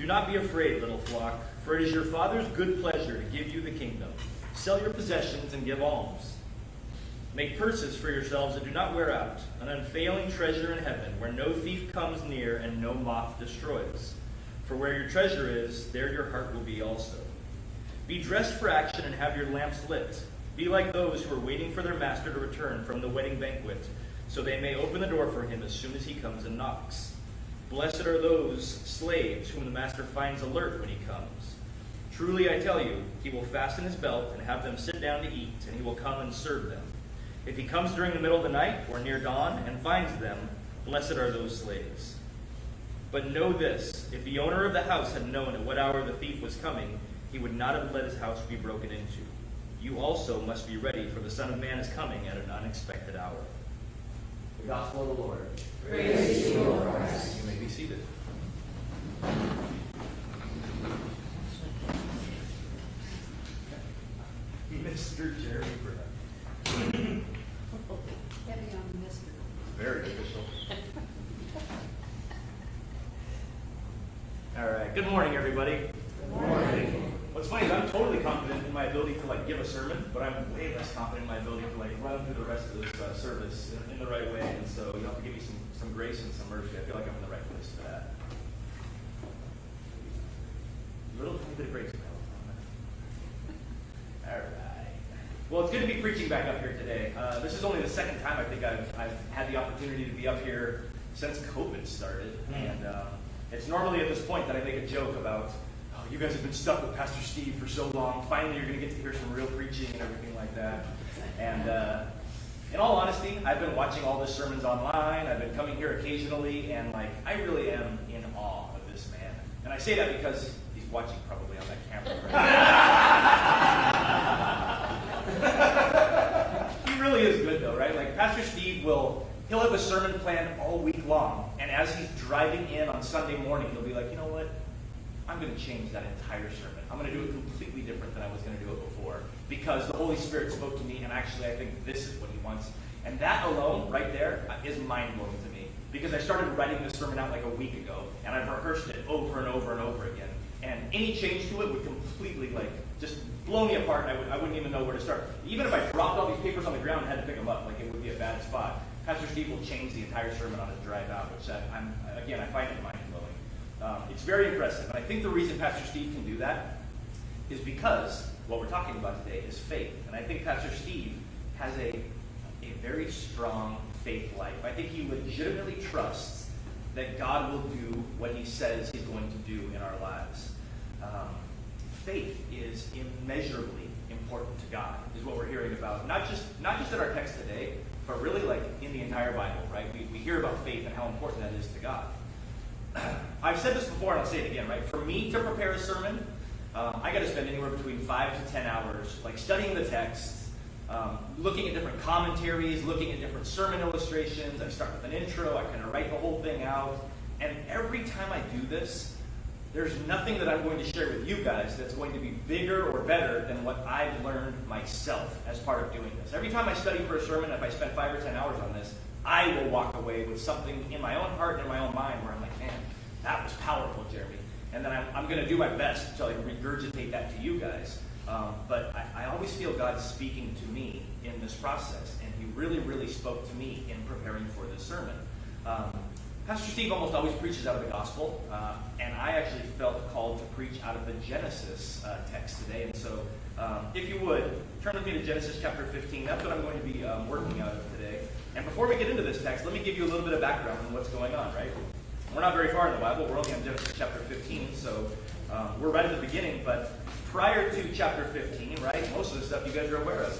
Do not be afraid, little flock, for it is your Father's good pleasure to give you the kingdom. Sell your possessions and give alms. Make purses for yourselves that do not wear out, an unfailing treasure in heaven, where no thief comes near and no moth destroys. For where your treasure is, there your heart will be also. Be dressed for action and have your lamps lit. Be like those who are waiting for their master to return from the wedding banquet, so they may open the door for him as soon as he comes and knocks. Blessed are those slaves whom the master finds alert when he comes. Truly I tell you, he will fasten his belt and have them sit down to eat, and he will come and serve them. If he comes during the middle of the night or near dawn and finds them, blessed are those slaves. But know this, if the owner of the house had known at what hour the thief was coming, he would not have let his house be broken into. You also must be ready, for the Son of Man is coming at an unexpected hour. The Gospel of the Lord. Praise to you, Lord Christ. You may be seated. Mr. Jeremy Brown. Heavy on the Mr. Very official. All right. Good morning, everybody. Good morning. What's funny is I'm totally confident in my ability to give a sermon, but I'm way less confident in my ability to run through the rest of this service in the right way. And so you have to give me some grace and some mercy. I feel like I'm in the right place for that. A little bit of grace. All right. Well, it's good to be preaching back up here today. This is only the second time I think I've had the opportunity to be up here since COVID started. And it's normally at this point that I make a joke about, oh, you guys have been stuck with Pastor Steve for so long. Finally, you're going to get to hear some real preaching and everything like that. And in all honesty, I've been watching all the sermons online. I've been coming here occasionally, and I really am in awe of this man. And I say that because he's watching probably on that camera right now. He really is good though, right? Pastor Steve he'll have a sermon planned all week long, and as he's driving in on Sunday morning, he'll be like, you know what? I'm going to change that entire sermon. I'm going to do it completely different than I was going to do it before, because the Holy Spirit spoke to me, and actually I think this is what he wants. And that alone, right there, is mind-blowing to me, because I started writing this sermon out a week ago, and I've rehearsed it over and over and over again. And any change to it would completely, just blow me apart, and I wouldn't even know where to start. Even if I dropped all these papers on the ground and had to pick them up, it would be a bad spot. Pastor Steve will change the entire sermon on his drive out, which I find it mind-blowing. It's very impressive, and I think the reason Pastor Steve can do that is because what we're talking about today is faith. And I think Pastor Steve has a very strong faith life. I think he legitimately trusts that God will do what he says he's going to do in our lives. Faith is immeasurably important to God, is what we're hearing about. Not just in our text today, but really in the entire Bible, right? We hear about faith and how important that is to God. I've said this before and I'll say it again, right? For me to prepare a sermon, I got to spend anywhere between 5 to 10 hours studying the text, looking at different commentaries, looking at different sermon illustrations. I start with an intro, I kind of write the whole thing out, and every time I do this, there's nothing that I'm going to share with you guys that's going to be bigger or better than what I've learned myself as part of doing this. Every time I study for a sermon, if I spend 5 or 10 hours on this, I will walk away with something in my own heart and in my own mind where I'm like, man, that was powerful, Jeremy. And then I'm going to do my best to regurgitate that to you guys. But I always feel God speaking to me in this process, and he really, really spoke to me in preparing for this sermon. Pastor Steve almost always preaches out of the gospel, and I actually felt called to preach out of the Genesis text today. And so, if you would, turn with me to Genesis chapter 15. That's what I'm going to be working out of today. And before we get into this text, let me give you a little bit of background on what's going on, right? We're not very far in the Bible. We're only on Genesis chapter 15, so we're right at the beginning. But prior to chapter 15, right, most of the stuff you guys are aware of.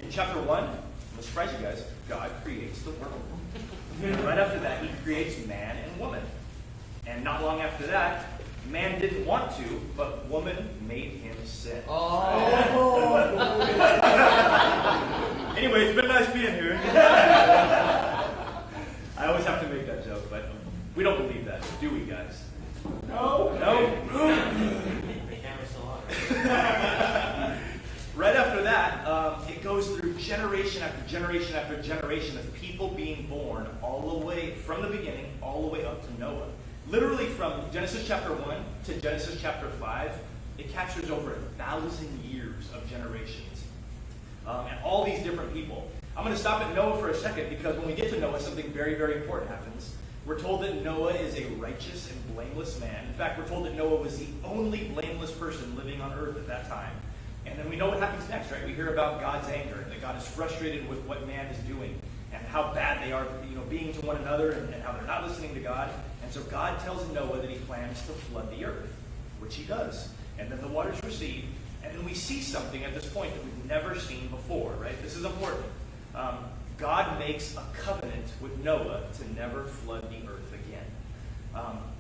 In chapter 1, I'll surprise you guys, God creates the world. Right after that, he creates man and woman. And not long after that, man didn't want to, but woman made him sin. Oh! Anyway, it's been nice being here. I always have to make that joke, but we don't believe that, do we, guys? No. The camera's still on. Right after that, it goes through generation after generation after generation of people being born all the way, from the beginning, all the way up to Noah. Literally from Genesis chapter 1 to Genesis chapter 5, it captures over 1,000 years of generations. And all these different people. I'm going to stop at Noah for a second because when we get to Noah, something very, very important happens. We're told that Noah is a righteous and blameless man. In fact, we're told that Noah was the only blameless person living on earth at that time. And then we know what happens next, right? We hear about God's anger, and that God is frustrated with what man is doing, and how bad they are, being to one another, and how they're not listening to God. And so God tells Noah that he plans to flood the earth, which he does. And then the waters recede, and then we see something at this point that we've never seen before, right? This is important. God makes a covenant with Noah to never flood the earth again.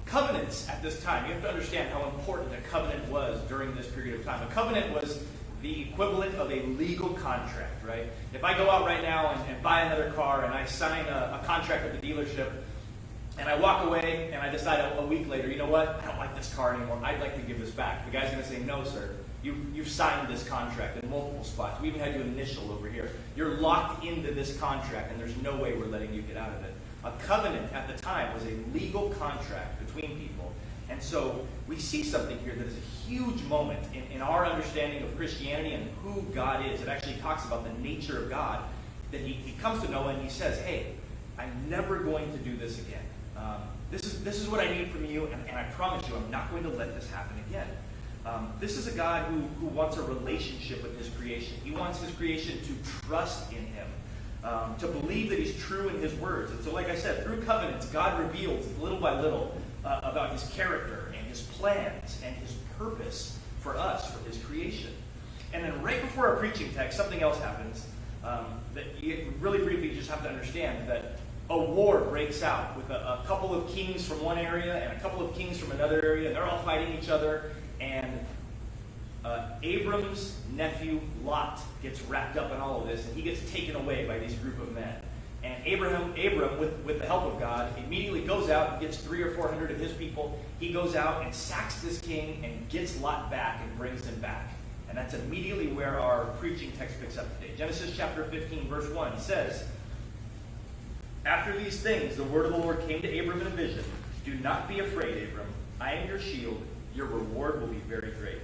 Covenants at this time, you have to understand how important a covenant was during this period of time. A covenant was the equivalent of a legal contract, right? If I go out right now and buy another car and I sign a contract at the dealership and I walk away and I decide a week later, you know what? I don't like this car anymore. I'd like to give this back. The guy's going to say, no, sir. You've signed this contract in multiple spots. We even had you initial over here. You're locked into this contract, and there's no way we're letting you get out of it. A covenant at the time was a legal contract between people. And so we see something here that is a huge moment in our understanding of Christianity and who God is. It actually talks about the nature of God, that he comes to Noah and he says, hey, I'm never going to do this again. This is what I need from you, and I promise you I'm not going to let this happen again. This is a God who wants a relationship with his creation. He wants his creation to trust in him, to believe that he's true in his words. And so, like I said, through covenants, God reveals little by little about his character and his plans and his purpose for us, for his creation. And then right before our preaching text, something else happens that you really briefly just have to understand, that a war breaks out with a couple of kings from one area and a couple of kings from another area, and they're all fighting each other. And Abram's nephew Lot gets wrapped up in all of this, and he gets taken away by these group of men. And Abram, with the help of God, immediately goes out and gets 300 or 400 of his people. He goes out and sacks this king and gets Lot back and brings him back. And that's immediately where our preaching text picks up today. Genesis chapter 15, verse 1 says, after these things, the word of the Lord came to Abram in a vision. Do not be afraid, Abram. I am your shield. Your reward will be very great.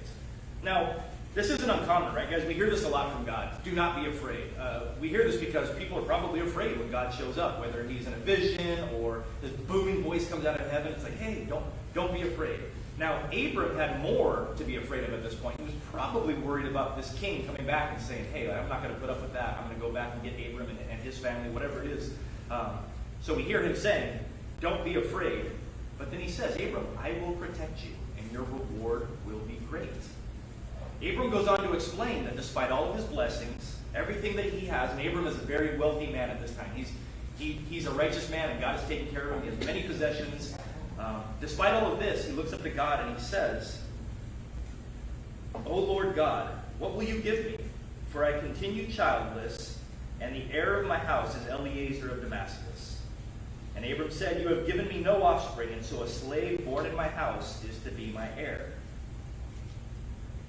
Now, this isn't uncommon, right, guys? We hear this a lot from God. Do not be afraid. We hear this because people are probably afraid when God shows up, whether he's in a vision or his booming voice comes out of heaven. It's like, hey, don't be afraid. Now, Abram had more to be afraid of at this point. He was probably worried about this king coming back and saying, hey, I'm not going to put up with that. I'm going to go back and get Abram and his family, whatever it is. So we hear him saying, don't be afraid. But then he says, Abram, I will protect you, and your reward will be great. Abram goes on to explain that despite all of his blessings, everything that he has, and Abram is a very wealthy man at this time. He's a righteous man, and God is taking care of him. He has many possessions. Despite all of this, he looks up to God and he says, O Lord God, what will you give me? For I continue childless, and the heir of my house is Eliezer of Damascus. And Abram said, you have given me no offspring, and so a slave born in my house is to be my heir.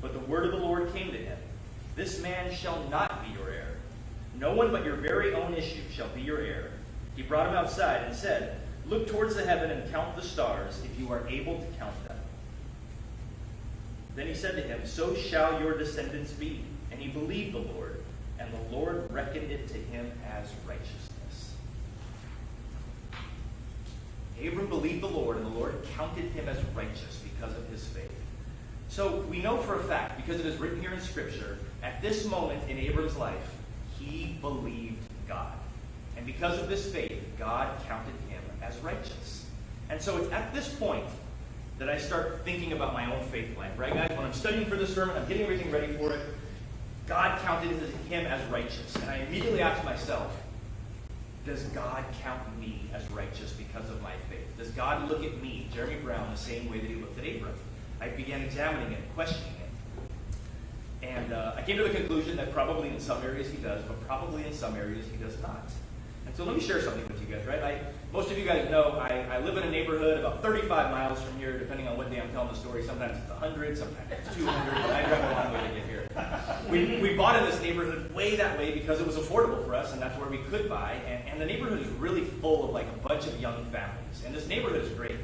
But the word of the Lord came to him, this man shall not be your heir. No one but your very own issue shall be your heir. He brought him outside and said, look towards the heaven and count the stars, if you are able to count them. Then he said to him, so shall your descendants be. And he believed the Lord, and the Lord reckoned it to him as righteousness. Abram believed the Lord, and the Lord counted him as righteous because of his faith. So we know for a fact, because it is written here in Scripture, at this moment in Abram's life, he believed God. And because of this faith, God counted him as righteous. And so it's at this point that I start thinking about my own faith life, right, guys? When I'm studying for this sermon, I'm getting everything ready for it. God counted him as righteous. And I immediately ask myself, does God count me as righteous because of my faith? Does God look at me, Jeremy Brown, the same way that he looked at Abram? I began examining it, questioning it. And I came to the conclusion that probably in some areas he does, but probably in some areas he does not. And so let me share something with you guys, right? Most of you guys know I live in a neighborhood about 35 miles from here, depending on what day I'm telling the story. Sometimes it's 100, sometimes it's 200, but I drive a long way to get here. We bought in this neighborhood way that way because it was affordable for us, and that's where we could buy. And the neighborhood is really full of like a bunch of young families. And this neighborhood is great.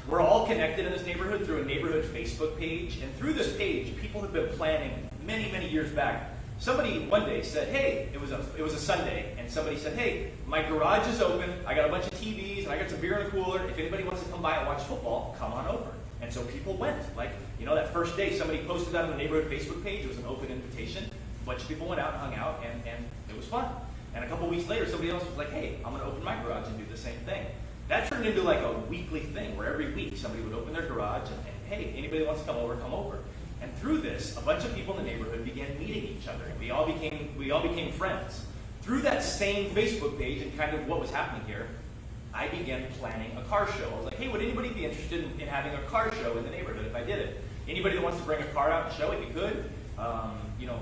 We're all connected in this neighborhood through a neighborhood Facebook page. And through this page, people have been planning many, many years back. Somebody one day said, hey, it was a Sunday, and somebody said, hey, my garage is open. I got a bunch of TVs, and I got some beer in the cooler. If anybody wants to come by and watch football, come on over. And so people went. Like, that first day, somebody posted that on the neighborhood Facebook page. It was an open invitation. A bunch of people went out and hung out, and it was fun. And a couple weeks later, somebody else was like, hey, I'm going to open my garage and do the same thing. That turned into like a weekly thing where every week somebody would open their garage and hey, anybody wants to come over, come over. And through this, a bunch of people in the neighborhood began meeting each other. And we all became friends. Through that same Facebook page and kind of what was happening here, I began planning a car show. I was like, hey, would anybody be interested in having a car show in the neighborhood if I did it? Anybody that wants to bring a car out and show it, you could.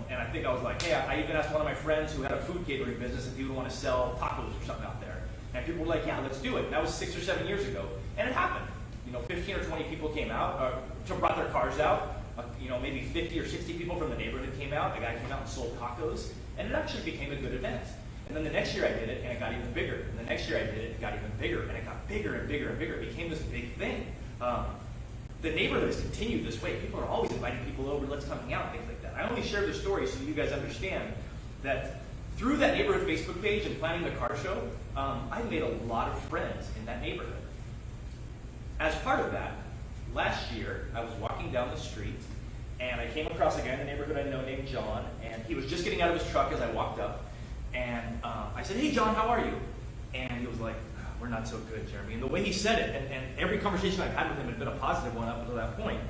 And I think I was like, hey, I even asked one of my friends who had a food catering business if he would want to sell tacos or something out there. And people were like, yeah, let's do it. That was 6 or 7 years ago. And it happened. 15 or 20 people came out, brought their cars out. Maybe 50 or 60 people from the neighborhood came out. The guy came out and sold tacos. And it actually became a good event. And then the next year I did it, and it got even bigger. And the next year I did it, it got even bigger. And it got bigger and bigger and bigger. It became this big thing. The neighborhood has continued this way. People are always inviting people over, let's come hang out, things like that. I only share this story so you guys understand that through that neighborhood Facebook page and planning the car show, I made a lot of friends in that neighborhood. As part of that, last year, I was walking down the street, and I came across a guy in the neighborhood I know named John, and he was just getting out of his truck as I walked up, and I said, hey, John, how are you? And he was like, we're not so good, Jeremy. And the way he said it, and every conversation I've had with him had been a positive one up until that point,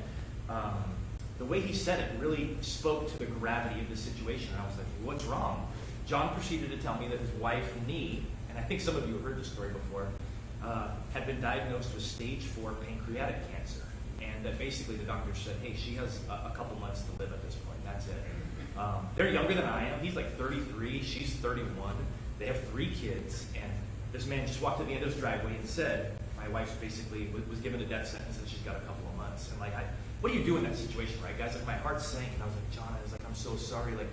the way he said it really spoke to the gravity of the situation. And I was like, what's wrong? John proceeded to tell me that his wife, Nee, and I think some of you have heard this story before, had been diagnosed with stage 4 pancreatic cancer. And that basically the doctor said, hey, she has a couple months to live at this point. That's it. They're younger than I am. He's like 33. She's 31. They have 3 kids. And this man just walked to the end of his driveway and said, my wife basically was given a death sentence and she's got a couple of months. And what do you do in that situation, right, guys? Like, my heart sank, and I was like, John, I'm so sorry. Like,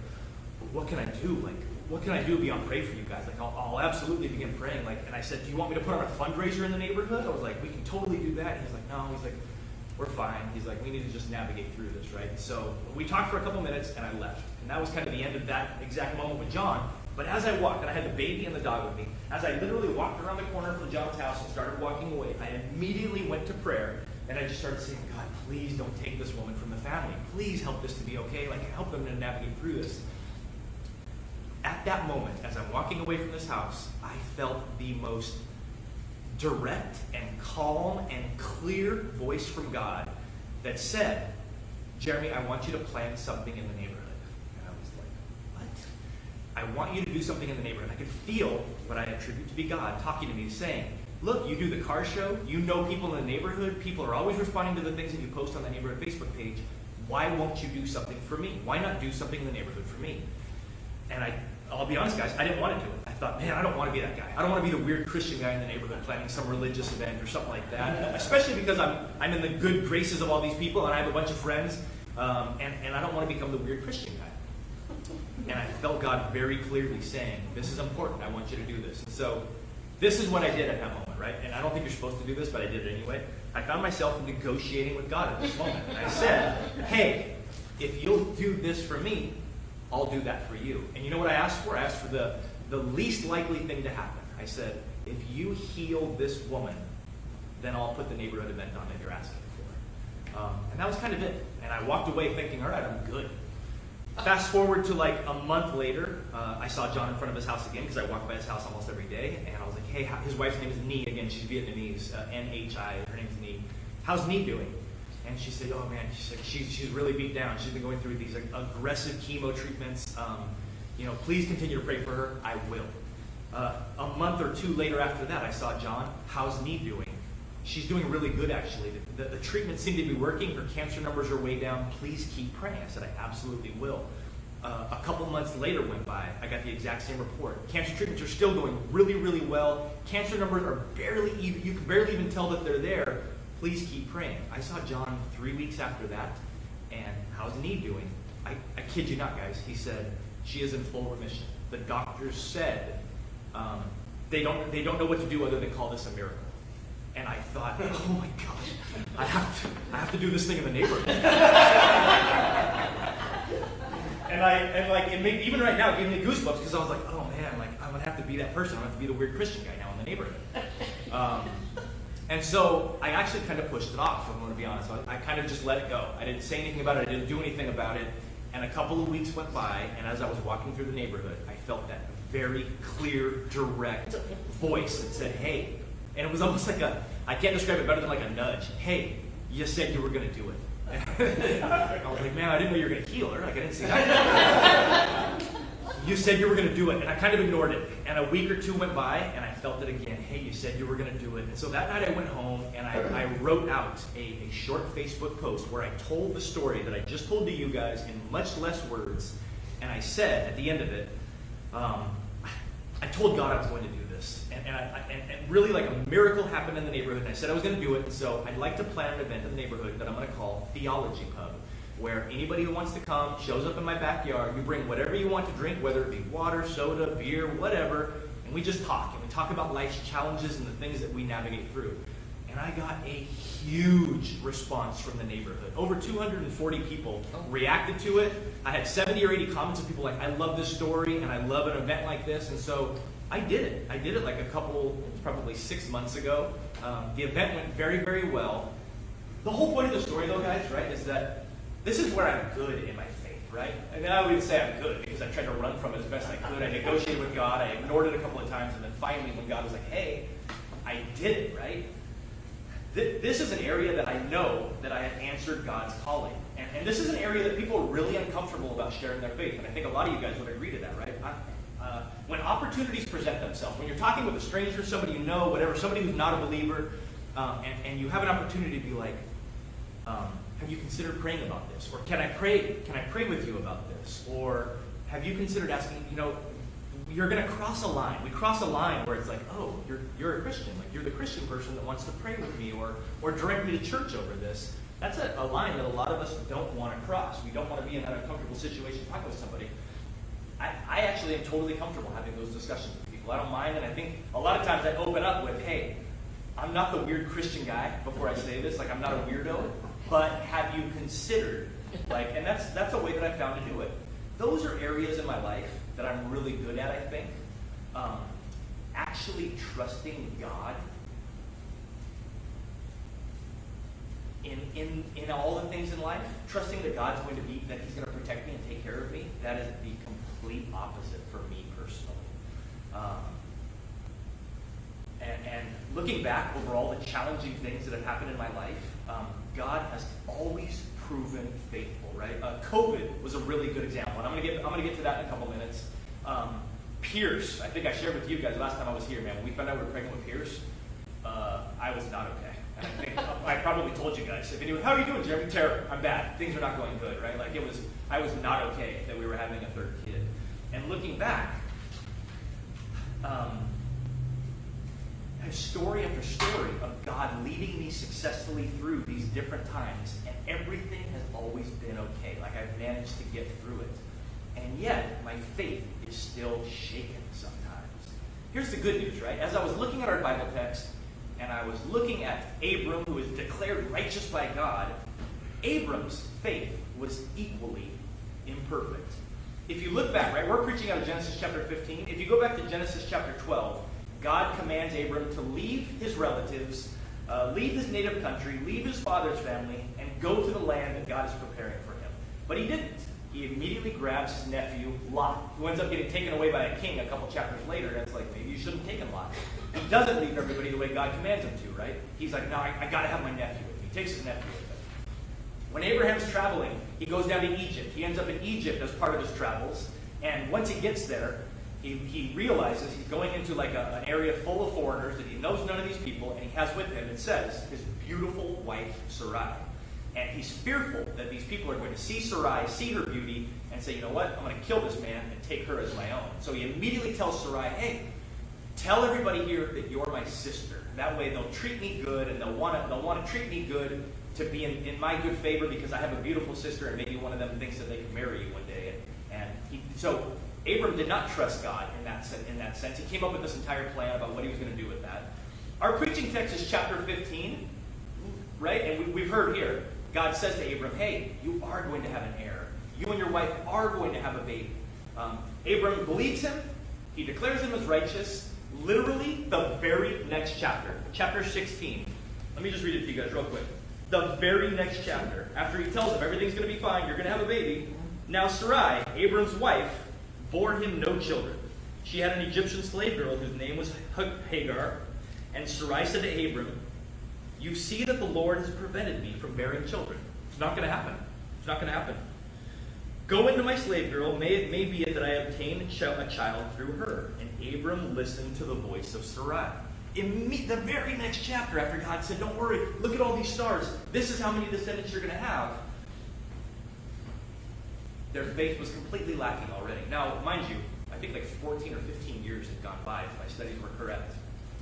what can I do? Like, what can I do beyond pray for you guys? Like, I'll absolutely begin praying. Like, and I said, do you want me to put on a fundraiser in the neighborhood? I was like, we can totally do that. And he's like, no. He's like, we're fine. He's like, we need to just navigate through this, right? And so we talked for a couple minutes, and I left. And that was kind of the end of that exact moment with John. But as I walked, and I had the baby and the dog with me, as I literally walked around the corner from John's house and started walking away, I immediately went to prayer, and I just started saying, God, please don't take this woman from the family. Please help this to be okay. Like, help them to navigate through this. At that moment, as I'm walking away from this house, I felt the most direct and calm and clear voice from God that said, Jeremy, I want you to plant something in the neighborhood. And I was like, what? I want you to do something in the neighborhood. I could feel what I attribute to be God talking to me, saying, look, you do the car show, you know people in the neighborhood, people are always responding to the things that you post on the neighborhood Facebook page. Why won't you do something for me? Why not do something in the neighborhood for me? And I'll be honest, guys, I didn't want to do it. I thought, man, I don't want to be that guy. I don't want to be the weird Christian guy in the neighborhood planning some religious event or something like that. Especially because I'm in the good graces of all these people and I have a bunch of friends, and I don't want to become the weird Christian guy. And I felt God very clearly saying, this is important. I want you to do this. And so this is what I did at that moment, right? And I don't think you're supposed to do this, but I did it anyway. I found myself negotiating with God at this moment. And I said, hey, if you'll do this for me, I'll do that for you. And you know what I asked for? I asked for the least likely thing to happen. I said, if you heal this woman, then I'll put the neighborhood event on that you're asking for. And that was kind of it. And I walked away thinking, all right, I'm good. Fast forward to like a month later, I saw John in front of his house again because I walk by his house almost every day. And I was like, hey, his wife's name is Nee. Again, she's Vietnamese, N-H-I. Her name's Nee. How's Nee doing? And she said, oh man, she's really beat down. She's been going through these aggressive chemo treatments. Please continue to pray for her. I will. A month or 2 later after that, I saw John. How's Nee doing? She's doing really good, actually. The treatment seemed to be working. Her cancer numbers are way down. Please keep praying. I said, I absolutely will. A couple months later went by. I got the exact same report. Cancer treatments are still going really, really well. Cancer numbers are you can barely even tell that they're there. Please keep praying. I saw John 3 weeks after that, and how's Nee doing? I kid you not, guys. He said, she is in full remission. The doctors said they don't know what to do other than call this a miracle. And I thought, oh my gosh, I have to do this thing in the neighborhood. and it made, even right now, it gave me goosebumps because I was like, oh man, like I'm gonna have to be that person. I'm gonna have to be the weird Christian guy now in the neighborhood. And so I actually kind of pushed it off, if I'm going to be honest. I kind of just let it go. I didn't say anything about it. I didn't do anything about it. And a couple of weeks went by, and as I was walking through the neighborhood, I felt that very clear, direct voice that said, hey. And it was almost like I can't describe it better than like a nudge. Hey, you said you were going to do it. I was like, man, I didn't know you were going to heal her. Like, I didn't see that. You said you were going to do it, and I kind of ignored it. And a week or two went by, and I felt it again. Hey, you said you were going to do it. And so that night I went home, and I wrote out a short Facebook post where I told the story that I just told to you guys in much less words. And I said at the end of it, I told God I was going to do this. And really like a miracle happened in the neighborhood, and I said I was going to do it. And so I'd like to plan an event in the neighborhood that I'm going to call Theology Pub, where anybody who wants to come shows up in my backyard. You bring whatever you want to drink, whether it be water, soda, beer, whatever, and we just talk. And we talk about life's challenges and the things that we navigate through. And I got a huge response from the neighborhood. Over 240 people reacted to it. I had 70 or 80 comments of people like, I love this story and I love an event like this. And so I did it. I did it like probably 6 months ago. The event went very, very well. The whole point of the story though, guys, right, is that this is where I'm good in my faith, right? And I wouldn't say I'm good because I tried to run from it as best I could. I negotiated with God. I ignored it a couple of times. And then finally when God was like, hey, I did it, right? This is an area that I know that I have answered God's calling. And this is an area that people are really uncomfortable about sharing their faith. And I think a lot of you guys would agree to that, right? When opportunities present themselves, when you're talking with a stranger, somebody you know, whatever, somebody who's not a believer, and you have an opportunity to be like, have you considered praying about this? Or can I pray with you about this? Or have you considered asking, you're going to cross a line. We cross a line where it's like, oh, you're a Christian. Like, you're the Christian person that wants to pray with me or direct me to church over this. That's a line that a lot of us don't want to cross. We don't want to be in that uncomfortable situation talking with somebody. I actually am totally comfortable having those discussions with people. I don't mind, and I think a lot of times I open up with, hey, I'm not the weird Christian guy before I say this. Like, I'm not a weirdo, but have you considered? And that's a way that I found to do it. Those are areas in my life that I'm really good at, I think. Actually trusting God in all the things in life, trusting that God's going to be, that He's going to protect me and take care of me, that is the complete opposite for me personally. And looking back over all the challenging things that have happened in my life, God has always proven faithful, right? COVID was a really good example, and I'm gonna get to that in a couple minutes. Pierce, I think I shared with you guys last time I was here, man. When we found out we were pregnant with Pierce, I was not okay. And I think I probably told you guys. If anyone, how are you doing, Jeremy? Terrible. I'm bad. Things are not going good, right? I was not okay that we were having a third kid. And looking back, story after story of God leading me successfully through these different times, and everything has always been okay. Like, I've managed to get through it. And yet, my faith is still shaken sometimes. Here's the good news, right? As I was looking at our Bible text, and I was looking at Abram, who was declared righteous by God, Abram's faith was equally imperfect. If you look back, right, we're preaching out of Genesis chapter 15. If you go back to Genesis chapter 12, God commands Abram to leave his relatives, leave his native country, leave his father's family, and go to the land that God is preparing for him. But he didn't. He immediately grabs his nephew, Lot, who ends up getting taken away by a king a couple chapters later. And it's like, maybe you shouldn't have taken Lot. He doesn't leave everybody the way God commands him to, right? He's like, no, I got to have my nephew with me. He takes his nephew with him. When Abraham's traveling, he goes down to Egypt. He ends up in Egypt as part of his travels. And once he gets there, he realizes he's going into like an area full of foreigners that he knows none of these people, and he has with him, it says, his beautiful wife, Sarai. And he's fearful that these people are going to see Sarai, see her beauty, and say, you know what, I'm going to kill this man and take her as my own. So he immediately tells Sarai, hey, tell everybody here that you're my sister. That way they'll treat me good, and they'll want to treat me good to be in my good favor because I have a beautiful sister, and maybe one of them thinks that they can marry you one day. So Abram did not trust God in that sense. He came up with this entire plan about what he was going to do with that. Our preaching text is chapter 15, right? And we've heard here, God says to Abram, hey, you are going to have an heir. You and your wife are going to have a baby. Abram believes him. He declares him as righteous. Literally, the very next chapter, chapter 16. Let me just read it to you guys real quick. The very next chapter, after he tells him everything's going to be fine, you're going to have a baby. Now Sarai, Abram's wife, bore him no children. She had an Egyptian slave girl whose name was Hagar. And Sarai said to Abram, you see that the Lord has prevented me from bearing children. It's not going to happen. It's not going to happen. Go into my slave girl. May it be that I obtain a child through her. And Abram listened to the voice of Sarai. The very next chapter, after God said, don't worry, look at all these stars. This is how many descendants you're going to have. Their faith was completely lacking already. Now, mind you, I think like 14 or 15 years had gone by, if my studies were correct.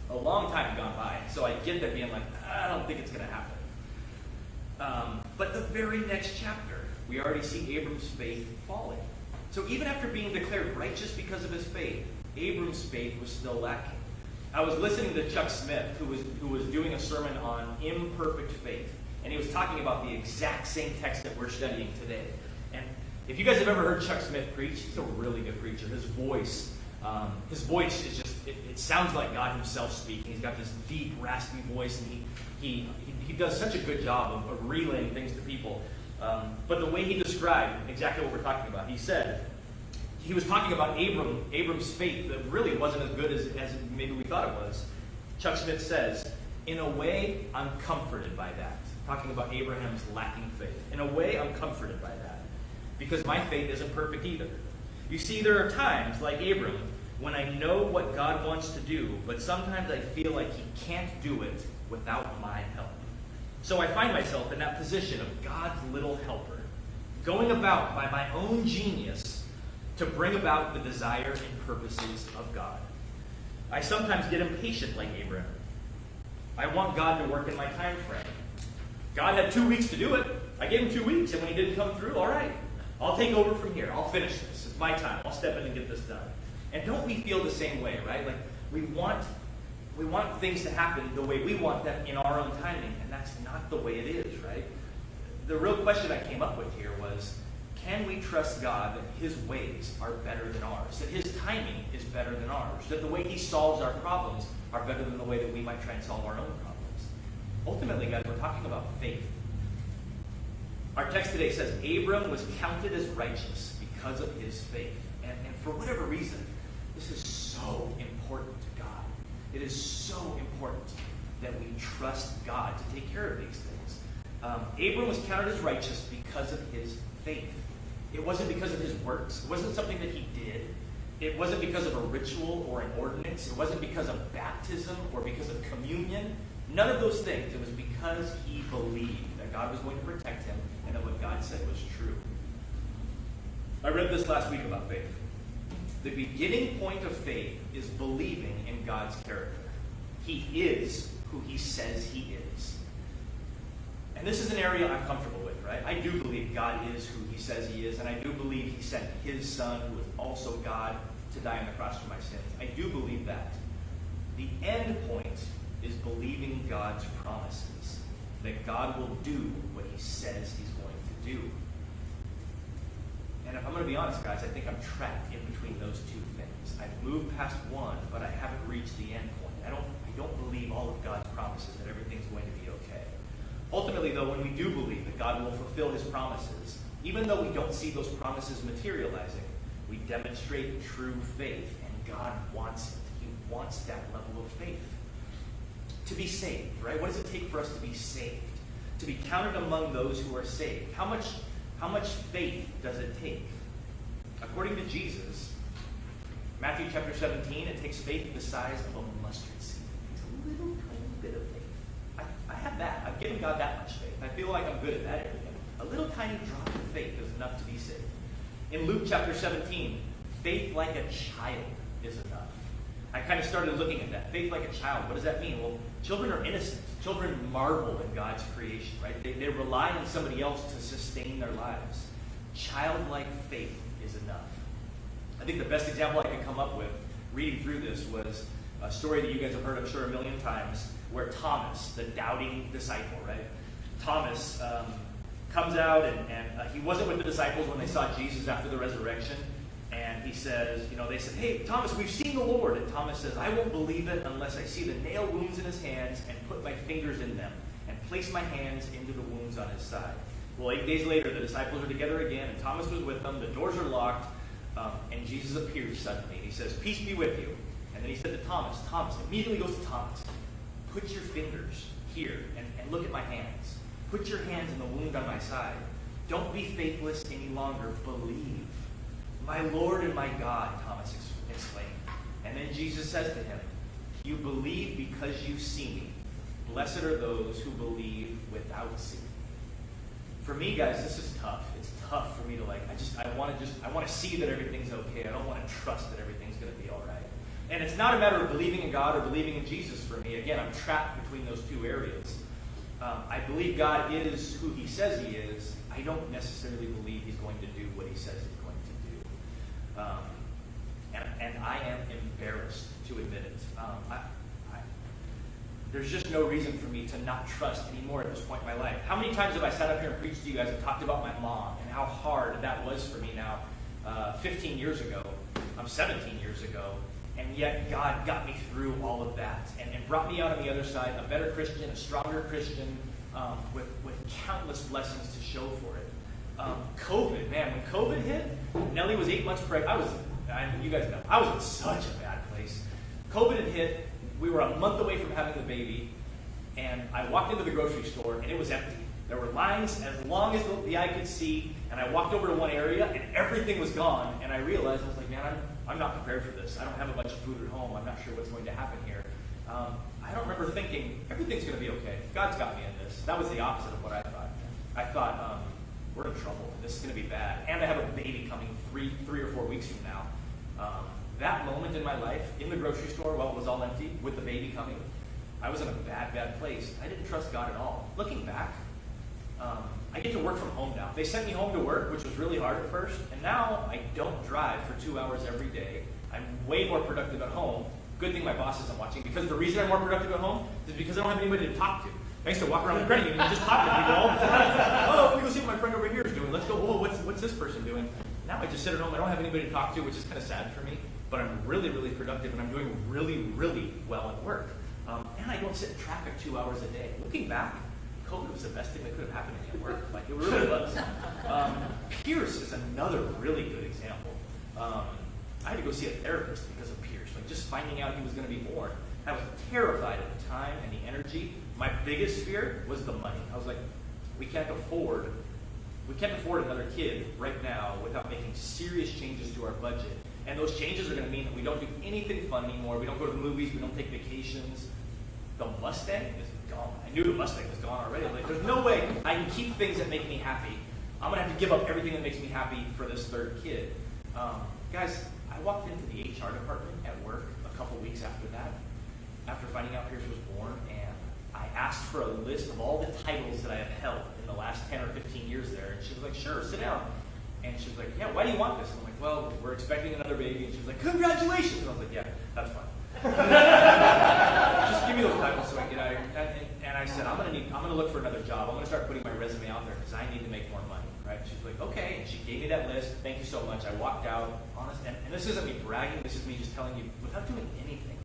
A long time had gone by. So I get them being like, I don't think it's going to happen. But the very next chapter, we already see Abram's faith falling. So even after being declared righteous because of his faith, Abram's faith was still lacking. I was listening to Chuck Smith, who was doing a sermon on imperfect faith. And he was talking about the exact same text that we're studying today. And if you guys have ever heard Chuck Smith preach, he's a really good preacher. His voice is just, it sounds like God himself speaking. He's got this deep, raspy voice, and he does such a good job of relaying things to people. But the way he described exactly what we're talking about, he said, he was talking about Abram's faith that really wasn't as good as maybe we thought it was. Chuck Smith says, in a way, I'm comforted by that. Talking about Abraham's lacking faith. In a way, I'm comforted by that. Because my faith isn't perfect either. You see, there are times, like Abram, when I know what God wants to do, but sometimes I feel like he can't do it without my help. So I find myself in that position of God's little helper, going about by my own genius to bring about the desire and purposes of God. I sometimes get impatient like Abraham. I want God to work in my time frame. God had 2 weeks to do it. I gave him 2 weeks, and when he didn't come through, all right, I'll take over from here. I'll finish this. It's my time. I'll step in and get this done. And don't we feel the same way, right? Like we want things to happen the way we want them in our own timing, and that's not the way it is, right? The real question I came up with here was, can we trust God that his ways are better than ours? That his timing is better than ours? That the way he solves our problems are better than the way that we might try and solve our own problems? Ultimately, guys, we're talking about faith. Our text today says, Abram was counted as righteous because of his faith. And for whatever reason, this is so important to God. It is so important that we trust God to take care of these things. Abram was counted as righteous because of his faith. It wasn't because of his works. It wasn't something that he did. It wasn't because of a ritual or an ordinance. It wasn't because of baptism or because of communion. None of those things. It was because he believed that God was going to protect him and that what God said was true. I read this last week about faith. The beginning point of faith is believing in God's character. He is who he says he is. And this is an area I'm comfortable with, right? I do believe God is who he says he is, and I do believe he sent his son, who is also God, to die on the cross for my sins. I do believe that. The end point is believing God's promises, that God will do what he says he's going to do. And if I'm going to be honest, guys, I think I'm trapped in between those two things. I've moved past one, but I haven't reached the end point. I don't believe all of God's promises, that everything's going to be okay. Ultimately, though, when we do believe that God will fulfill his promises, even though we don't see those promises materializing, we demonstrate true faith, and God wants it. He wants that level of faith. To be saved, right? What does it take for us to be saved? To be counted among those who are saved. How much faith does it take? According to Jesus, Matthew chapter 17, it takes faith the size of a mustard seed. It's a little tiny bit of faith. I have that. I've given God that much faith. I feel like I'm good at that area. A little tiny drop of faith is enough to be saved. In Luke chapter 17, faith like a child is enough. I kind of started looking at that. Faith like a child. What does that mean? Well, children are innocent. Children marvel in God's creation, right? They rely on somebody else to sustain their lives. Childlike faith is enough. I think the best example I could come up with reading through this was a story that you guys have heard, I'm sure, a million times, where Thomas, the doubting disciple, right? Thomas comes out, and he wasn't with the disciples when they saw Jesus after the resurrection. And he says, they said, "Hey, Thomas, we've seen the Lord." And Thomas says, "I won't believe it unless I see the nail wounds in his hands and put my fingers in them and place my hands into the wounds on his side." Well, 8 days later, the disciples are together again, and Thomas was with them. The doors are locked, and Jesus appears suddenly. He says, "Peace be with you." And then he said to Thomas, immediately goes to Thomas, "Put your fingers here and look at my hands. Put your hands in the wound on my side. Don't be faithless any longer. Believe." "My Lord and my God," Thomas exclaimed. And then Jesus says to him, "You believe because you see me. Blessed are those who believe without seeing." For me, guys, this is tough. It's tough for me to I want to see that everything's okay. I don't want to trust that everything's going to be all right. And it's not a matter of believing in God or believing in Jesus for me. Again, I'm trapped between those two areas. I believe God is who he says he is. I don't necessarily believe he's going to do what he says he's going to do. And I am embarrassed to admit it. There's just no reason for me to not trust anymore at this point in my life. How many times have I sat up here and preached to you guys and talked about my mom and how hard that was for me now 15 years ago, 17 years ago, and yet God got me through all of that and brought me out on the other side, a better Christian, a stronger Christian, with countless blessings to show for it. COVID, man, when COVID hit, Nellie was 8 months pregnant. You guys know, I was in such a bad place. COVID had hit. We were a month away from having the baby, and I walked into the grocery store, and it was empty. There were lines as long as the eye could see, and I walked over to one area, and everything was gone, and I realized, I was like, man, I'm not prepared for this. I don't have a bunch of food at home. I'm not sure what's going to happen here. I don't remember thinking, everything's going to be okay. God's got me in this. That was the opposite of what I thought. I thought, we're in trouble. This is going to be bad. And I have a baby coming three or 4 weeks from now. That moment in my life, in the grocery store while it was all empty, with the baby coming, I was in a bad, bad place. I didn't trust God at all. Looking back, I get to work from home now. They sent me home to work, which was really hard at first, and now I don't drive for 2 hours every day. I'm way more productive at home. Good thing my boss isn't watching, because the reason I'm more productive at home is because I don't have anybody to talk to. I used to walk around the credit union and just talk to people all the time. "Oh, let me go see what my friend over here is doing. Let's go, oh, what's this person doing?" Now I just sit at home. I don't have anybody to talk to, which is kind of sad for me. But I'm really, really productive, and I'm doing really, really well at work. And I don't sit in traffic 2 hours a day. Looking back, COVID was the best thing that could have happened to me at work. Like, it really was. Pierce is another really good example. I had to go see a therapist because of Pierce. Like, just finding out he was going to be born. I was terrified at the time and the energy. My biggest fear was the money. I was like, we can't afford another kid right now without making serious changes to our budget. And those changes are going to mean that we don't do anything fun anymore. We don't go to the movies. We don't take vacations. The Mustang is gone. I knew the Mustang was gone already. Like, there's no way I can keep things that make me happy. I'm going to have to give up everything that makes me happy for this third kid. Guys, I walked into the HR department at work a couple weeks after that, after finding out Pierce was born, and I asked for a list of all the titles that I have held in the last 10 or 15 years there. And she was like, "Sure, sit down." And she was like, "Yeah, why do you want this?" And I'm like, "Well, we're expecting another baby." And she was like, "Congratulations." And I was like, "Yeah, that's fine." Just give me those titles so I can get out of here. And I said, I'm gonna look for another job. I'm gonna start putting my resume out there because I need to make more money, right? She's like, "Okay." And she gave me that list. "Thank you so much." I walked out, honest, and this isn't me bragging. This is me just telling you, without doing anything.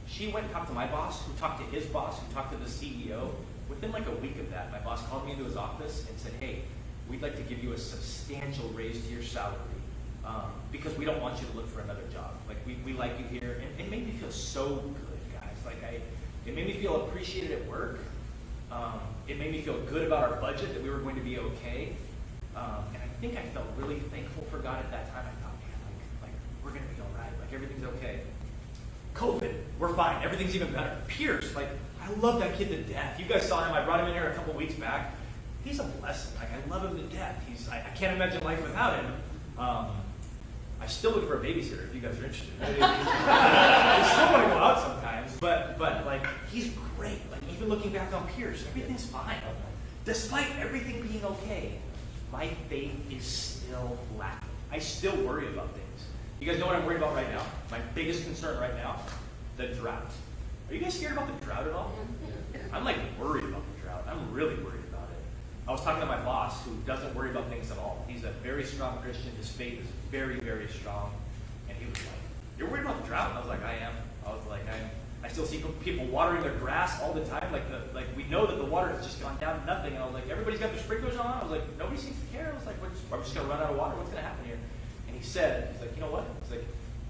She went and talked to my boss, who talked to his boss, who talked to the CEO. Within like a week of that, my boss called me into his office and said, "Hey, we'd like to give you a substantial raise to your salary because we don't want you to look for another job. Like, we like you here." And it made me feel so good, guys. Like, it made me feel appreciated at work. It made me feel good about our budget, that we were going to be okay. And I think I felt really thankful for God at that time. I thought, man, like we're going to be all right. Like, everything's okay. COVID, we're fine. Everything's even better. Pierce, like, I love that kid to death. You guys saw him. I brought him in here a couple weeks back. He's a blessing. Like, I love him to death. I can't imagine life without him. I still look for a babysitter if you guys are interested. I still want to go out sometimes, but like, he's great. Like, even looking back on Pierce, everything's fine. Despite everything being okay, my faith is still lacking. I still worry about things. You guys know what I'm worried about right now? My biggest concern right now? the drought. Are you guys scared about the drought at all? I'm like worried about the drought. I'm really worried about it. I was talking to my boss who doesn't worry about things at all. He's a very strong Christian. His faith is very, very strong. And he was like, "You're worried about the drought?" And I was like, "I am." I was like, I still see people watering their grass all the time. Like we know that the water has just gone down to nothing. And I was like, everybody's got their sprinklers on. I was like, nobody seems to care. I was like, we're just going to run out of water. What's going to happen here? And he said, he's like, you know what? He's like,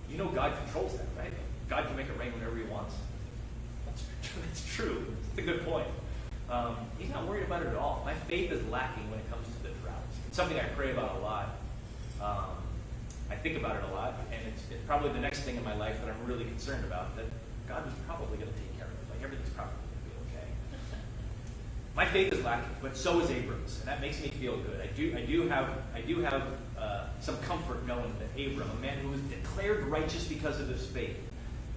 you know God controls that, right? God can make it rain whenever he wants. That's true. It's a good point. He's not worried about it at all. My faith is lacking when it comes to the drought. It's something I pray about a lot. I think about it a lot, and it's probably the next thing in my life that I'm really concerned about, that God is probably going to take care of it. Like, everything's probably going to be okay. My faith is lacking, but so is Abram's, and that makes me feel good. I do have some comfort knowing that Abram, a man who was declared righteous because of his faith,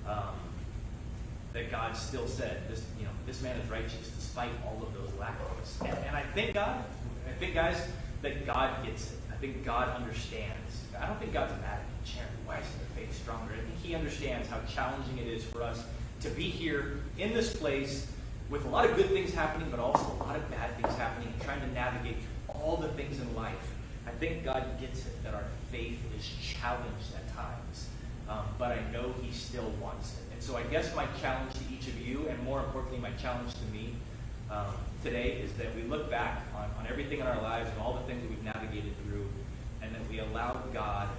that God still said, this man is righteous despite all of those lackings. And I think guys, that God gets it. I think God understands. I don't think God's mad at me, Sharon. Why isn't your faith stronger? I think he understands how challenging it is for us to be here in this place with a lot of good things happening, but also a lot of bad things happening, and trying to navigate through all the things in life. I think God gets it, that our faith is challenged at times. But I know he still wants it. And so I guess my challenge to each of you, and more importantly, my challenge to me today, is that we look back on everything in our lives and all the things that we've navigated through, and that we allow God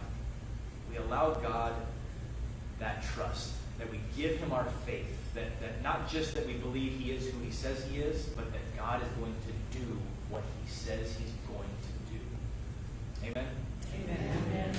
that trust, that we give him our faith, that not just that we believe he is who he says he is, but that God is going to do what he says he's going to do. Amen? Amen.